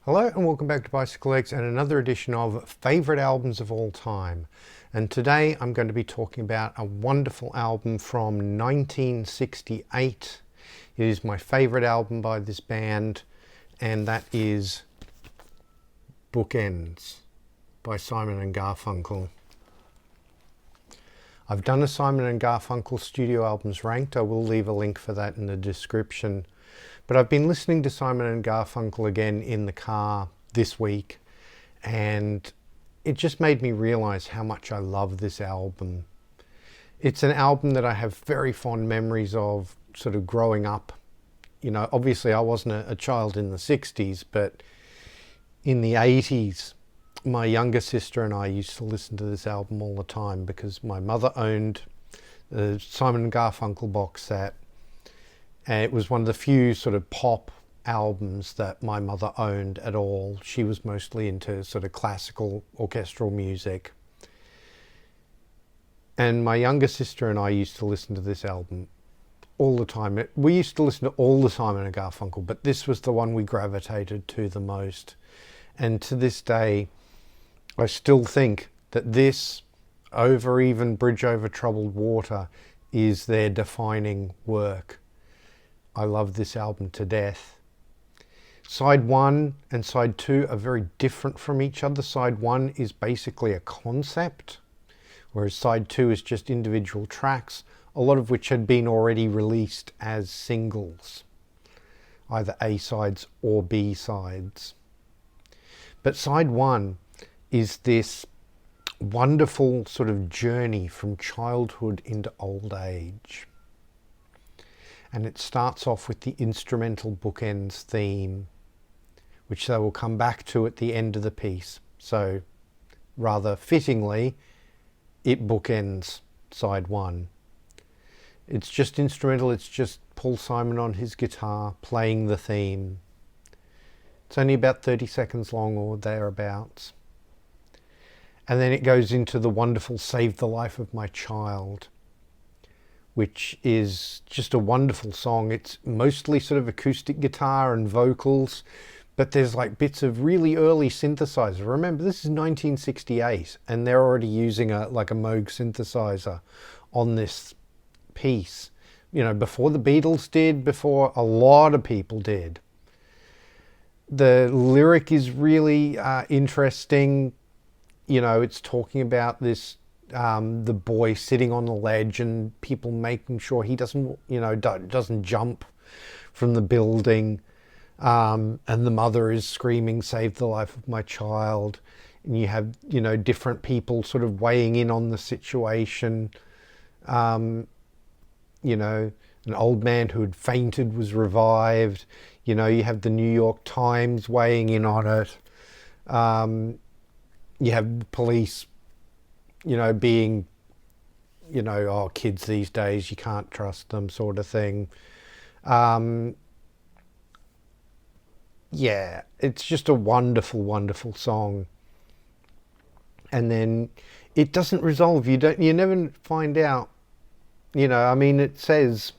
Hello and welcome back to Bicyclelegs and another edition of Favourite Albums of All Time. And today I'm going to be talking about a wonderful album from 1968. It is my favourite album by this band, and that is Bookends by Simon and Garfunkel. I've done a Simon and Garfunkel studio albums ranked. I will leave a link for that in the description. But I've been listening to Simon and Garfunkel again in the car this week, and it just made me realise how much I love this album. It's an album that I have very fond memories of sort of growing up. You know, obviously I wasn't a child in the 60s, but in the 80s, my younger sister and I used to listen to this album all the time because my mother owned the Simon and Garfunkel box set. And it was one of the few sort of pop albums that my mother owned at all. She was mostly into sort of classical orchestral music. And my younger sister and I used to listen to this album all the time. We used to listen to all the Simon and Garfunkel, but this was the one we gravitated to the most. And to this day, I still think that this, over even Bridge Over Troubled Water, is their defining work. I love this album to death. Side 1 and side 2 are very different from each other. Side 1 is basically a concept, whereas side 2 is just individual tracks, a lot of which had been already released as singles, either A-sides or B-sides. But side 1 is this wonderful sort of journey from childhood into old age. And it starts off with the instrumental Bookends theme, which they will come back to at the end of the piece. So rather fittingly, it bookends side 1. It's just instrumental, it's just Paul Simon on his guitar playing the theme. It's only about 30 seconds long or thereabouts. And then it goes into the wonderful Save the Life of My Child, which is just a wonderful song. It's mostly sort of acoustic guitar and vocals, but there's like bits of really early synthesizer. Remember, this is 1968 and they're already using a Moog synthesizer on this piece. You know, before the Beatles did, before a lot of people did. The lyric is really interesting. You know, it's talking about this the boy sitting on the ledge and people making sure he doesn't, doesn't jump from the building. And the mother is screaming, "Save the life of my child." And you have, different people sort of weighing in on the situation. An old man who had fainted was revived. You have the New York Times weighing in on it. You have police, being, oh, kids these days, you can't trust them, sort of thing. Yeah, it's just a wonderful, wonderful song. And then it doesn't resolve. You never find out, it says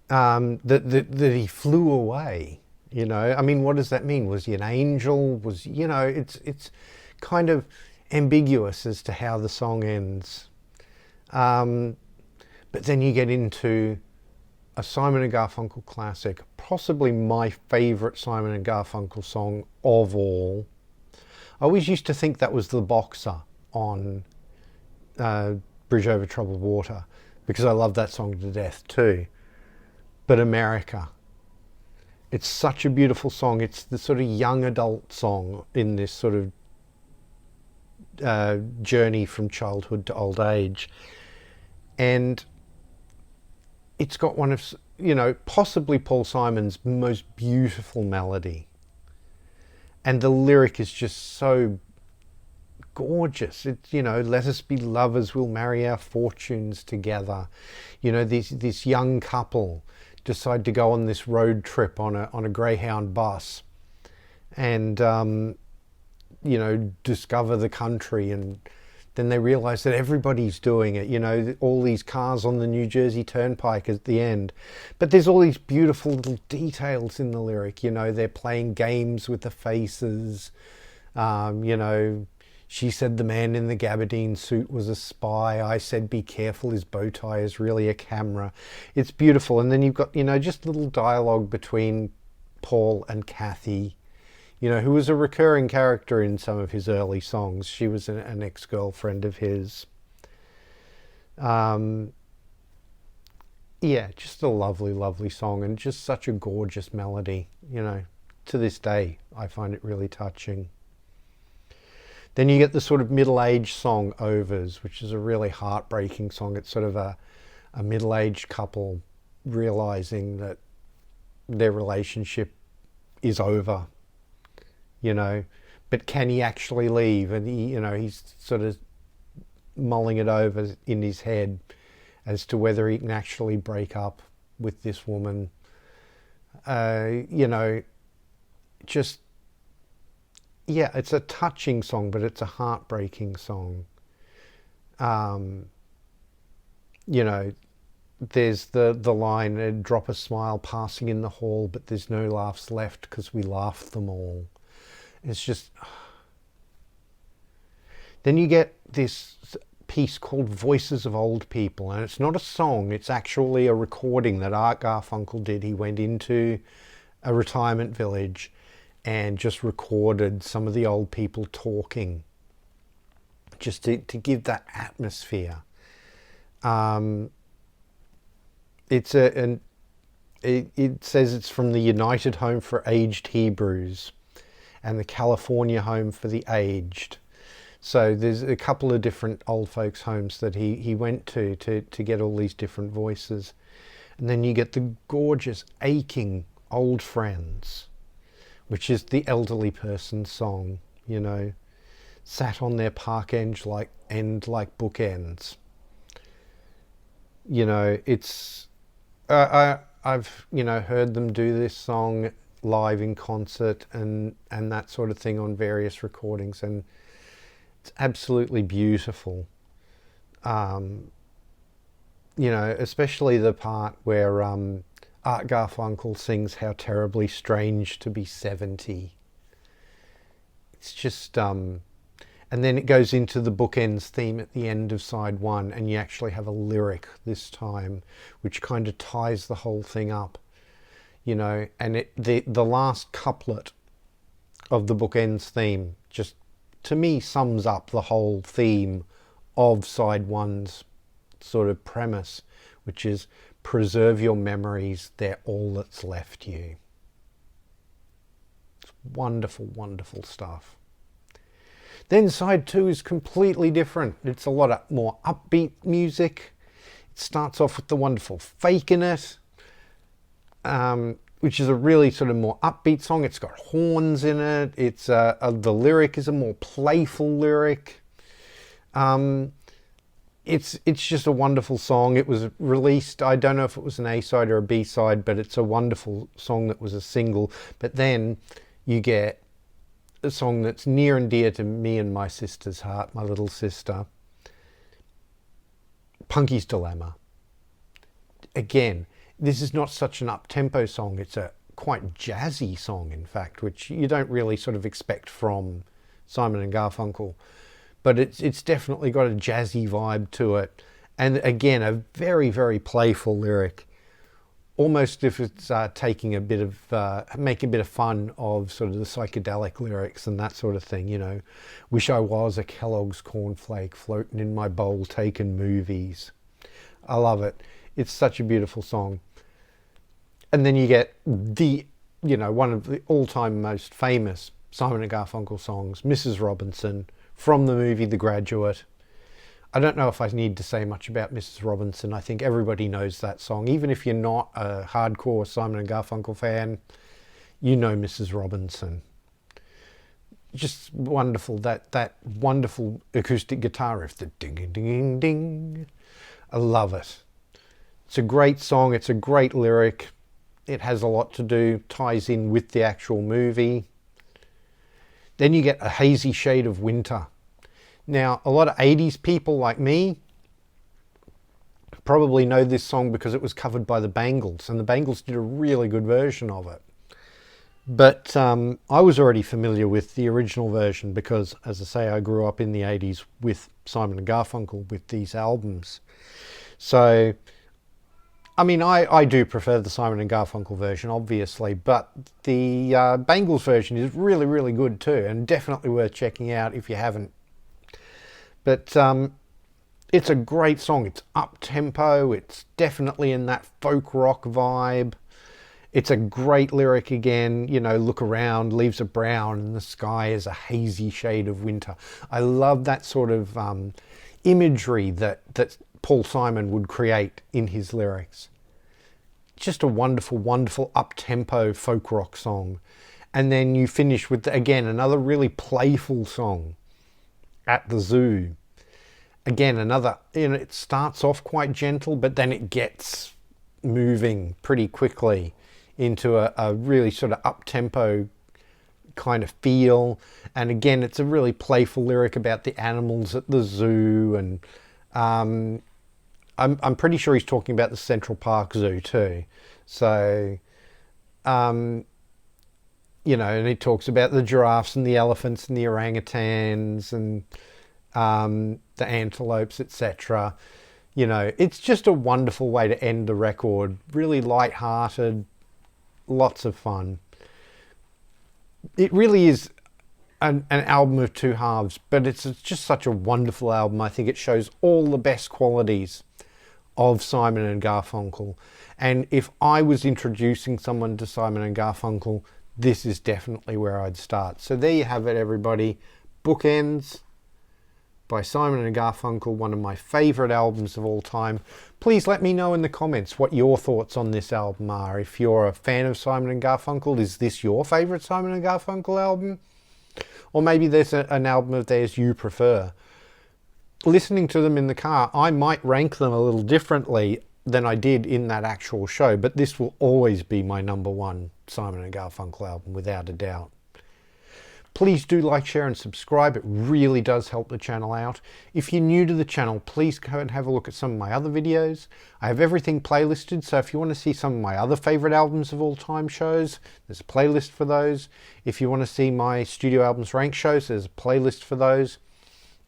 that he flew away, what does that mean? Was he an angel? It's kind of ambiguous as to how the song ends. But then you get into a Simon and Garfunkel classic, possibly my favourite Simon and Garfunkel song of all. I always used to think that was The Boxer on Bridge Over Troubled Water, because I love that song to death too. But America, it's such a beautiful song. It's the sort of young adult song in this sort of journey from childhood to old age, and it's got one of possibly Paul Simon's most beautiful melody, and the lyric is just so gorgeous. It's let us be lovers, we'll marry our fortunes together. This young couple decide to go on this road trip on a Greyhound bus, and discover the country and Then they realize that everybody's doing it, you know, all these cars on the New Jersey Turnpike at the end. But there's all these beautiful little details in the lyric, you know, they're playing games with the faces. You know, she said the man in the gabardine suit was a spy. I said, be careful, his bow tie is really a camera. It's beautiful. And then you've got, you know, just little dialogue between Paul and Kathy, you know, who was a recurring character in some of his early songs. She was an ex-girlfriend of his. Yeah, just a lovely, lovely song, and just such a gorgeous melody, you know. To this day, I find it really touching. Then you get the sort of middle-aged song, Overs, which is a really heartbreaking song. It's sort of a middle-aged couple realizing that their relationship is over, you know, but can he actually leave? And he, you know, he's sort of mulling it over in his head as to whether he can actually break up with this woman. You know, just, yeah, it's a touching song, but it's a heartbreaking song. You know, there's the line, drop a smile passing in the hall, but there's no laughs left because we laughed them all. It's just... Then you get this piece called Voices of Old People, and it's not a song, it's actually a recording that Art Garfunkel did. He went into a retirement village and just recorded some of the old people talking, just to give that atmosphere. It says it's from the United Home for Aged Hebrews and the California Home for the Aged. So there's a couple of different old folks' homes that he went to get all these different voices. And then you get the gorgeous Aching Old Friends, which is the elderly person's song, you know, sat on their park end like bookends. You know, it's... I've, you know, heard them do this song live in concert and that sort of thing on various recordings, and it's absolutely beautiful. You know, especially the part where Art Garfunkel sings "How Terribly Strange to Be 70." It's just... and then it goes into the Bookends theme at the end of side one, and you actually have a lyric this time, which kind of ties the whole thing up, you know. And the last couplet of the Bookends theme just, to me, sums up the whole theme of side one's sort of premise, which is, preserve your memories, they're all that's left you. It's wonderful, wonderful stuff. Then side two is completely different. It's a lot of more upbeat music. It starts off with the wonderful Fake in It, which is a really sort of more upbeat song. It's got horns in it. It's the lyric is a more playful lyric. It's just a wonderful song. It was released, I don't know if it was an A-side or a B-side, but it's a wonderful song that was a single. But then you get a song that's near and dear to me and my sister's heart, my little sister, Punky's Dilemma. Again, this is not such an up-tempo song. It's a quite jazzy song, in fact, which you don't really sort of expect from Simon and Garfunkel. But it's definitely got a jazzy vibe to it. And again, a very, very playful lyric. Almost if it's taking a bit of, making a bit of fun of sort of the psychedelic lyrics and that sort of thing, you know. Wish I was a Kellogg's cornflake floating in my bowl taking movies. I love it. It's such a beautiful song. And then you get the, you know, one of the all-time most famous Simon and Garfunkel songs, Mrs. Robinson, from the movie The Graduate. I don't know if I need to say much about Mrs. Robinson. I think everybody knows that song. Even if you're not a hardcore Simon and Garfunkel fan, you know Mrs. Robinson. Just wonderful. That wonderful acoustic guitar riff, the ding ding ding. I love it. It's a great song. It's a great lyric. It has a lot to do, ties in with the actual movie. Then you get A Hazy Shade of Winter. Now, a lot of 80s people like me probably know this song because it was covered by the Bangles, and the Bangles did a really good version of it. But I was already familiar with the original version because, as I say, I grew up in the 80s with Simon and Garfunkel with these albums. So, I mean, I do prefer the Simon and Garfunkel version, obviously, but the Bangles version is really, really good too, and definitely worth checking out if you haven't. But it's a great song. It's up-tempo. It's definitely in that folk rock vibe. It's a great lyric again, you know, look around, leaves are brown and the sky is a hazy shade of winter. I love that sort of imagery that Paul Simon would create in his lyrics. Just a wonderful, wonderful up-tempo folk rock song. And then you finish with, again, another really playful song, At the Zoo. Again, another, you know, it starts off quite gentle, but then it gets moving pretty quickly into a really sort of up-tempo kind of feel. And again, it's a really playful lyric about the animals at the zoo. And I'm pretty sure he's talking about the Central Park Zoo too. So, you know, and he talks about the giraffes and the elephants and the orangutans and the antelopes, etc. You know, it's just a wonderful way to end the record. Really light-hearted, lots of fun. It really is an album of two halves, but it's just such a wonderful album. I think it shows all the best qualities of Simon and Garfunkel. And if I was introducing someone to Simon and Garfunkel, this is definitely where I'd start. So there you have it, everybody. Bookends by Simon and Garfunkel, one of my favourite albums of all time. Please let me know in the comments what your thoughts on this album are. If you're a fan of Simon and Garfunkel, is this your favourite Simon and Garfunkel album? Or maybe there's an album of theirs you prefer. Listening to them in the car, I might rank them a little differently than I did in that actual show, but this will always be my number one Simon and Garfunkel album, without a doubt. Please do like, share and subscribe. It really does help the channel out. If you're new to the channel, please go and have a look at some of my other videos. I have everything playlisted, so if you want to see some of my other favourite albums of all time shows, there's a playlist for those. If you want to see my studio albums ranked shows, there's a playlist for those.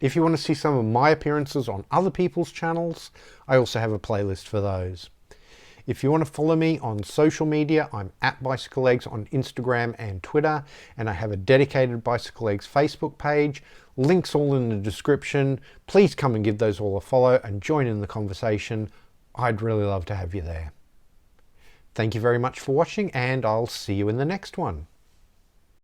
If you want to see some of my appearances on other people's channels, I also have a playlist for those. If you want to follow me on social media, I'm at bicyclelegs on Instagram and Twitter, and I have a dedicated bicyclelegs Facebook page. Links all in the description. Please come and give those all a follow and join in the conversation. I'd really love to have you there. Thank you very much for watching, and I'll see you in the next one.